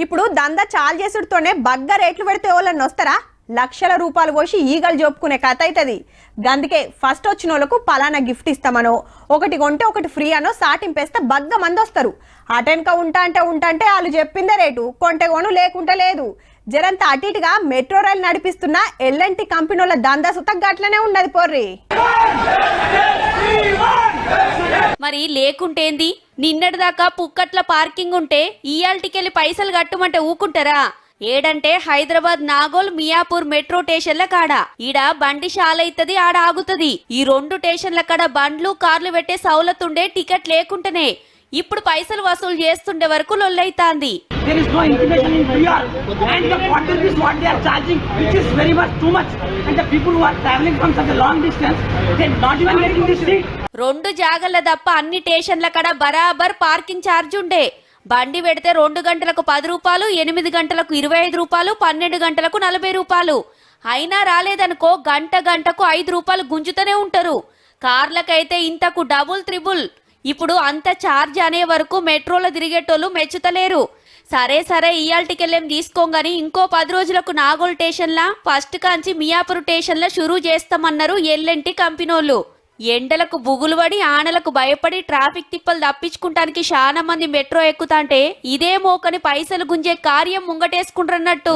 ఇప్పుడు దందా చాలు చేసుడుతోనే బగ్గ రేట్లు పెడితే ఎవరన్నా వస్తారా? లక్షల రూపాయలు పోసి ఈగలు జోపుకునే కథ అవుతుంది. గందుకే ఫస్ట్ వచ్చిన వాళ్ళకు పలానా గిఫ్ట్ ఇస్తామనో, ఒకటి కొంటే ఒకటి ఫ్రీ అనో సాటింపేస్తే బగ్గ మంది వస్తారు. అటెన్క ఉంటాంటే వాళ్ళు చెప్పిందే రేటు, కొంటే కొను లేకుంటే లేదు. జరంత అటు ఇటుగా మెట్రో రైలు నడిపిస్తున్న ఎల్ఎన్టీ కంపెనీ వాళ్ళ దందా సుత గట్లనే ఉన్నది పోర్రి. మరి లేకుంటేంది? నిన్నటిదాకా పుక్కట్ల పార్కింగ్ ఉంటే ఇయాల్టికెళ్ళి పైసలు కట్టమంటే ఊకుంటారా? ఏడంటే హైదరాబాద్ నాగోల్ మియాపూర్ మెట్రో స్టేషన్ల కాడ ఈడ బండి షాలైతది, ఆడ ఆగుతది. ఈ రెండు స్టేషన్ల కాడ బండ్లు కార్లు పెట్టే సౌలతుండే, టికెట్ లేకుంటేనే. ఇప్పుడు పైసలు వసూలు చేస్తుండే వరకు లొల్లైతాంది. There is no information in PR and the quantity is what they are charging, which is very much too much, and the people who are traveling from such a long distance, they are not even getting this seat. రెండు జాగల తప్ప అన్ని స్టేషన్ల కాడ బరాబర్ parking charge ఉండే. బండి పెడితే 2 గంటలకు 10 రూపాయలు, 8 గంటలకు 25 రూపాయలు, 12 గంటలకు 40 రూపాయలు. అయినా రాలేదనుకో గంటకు 5 రూపాయలు గుంజుతూనే ఉంటారు. కార్లకైతే ఇంతకు డబుల్ త్రిబుల్. ఇప్పుడు అంత ఛార్జ్ అనే వరకు మెట్రోలో తిరిగేటోళ్ళు మెచ్చుతలేరు. సరే ఇయాల్టికెళ్ళేం తీసుకోగాని ఇంకో 10 రోజులకు నాగోల్ స్టేషన్ల ఫస్ట్ కాంచి మియాపూర్ స్టేషన్ల షురూ చేస్తామన్నారు ఎల్ఎన్టీ కంపెనోళ్ళు. ఎండలకు బుగులు పడి ఆనలకు భయపడి ట్రాఫిక్ తిప్పలు తప్పించుకుంటానికి చాలా మంది మెట్రో ఎక్కుతాంటే ఇదే మోకని పైసలు గుంజే కార్యం ముంగటేసుకుంటున్నట్టు.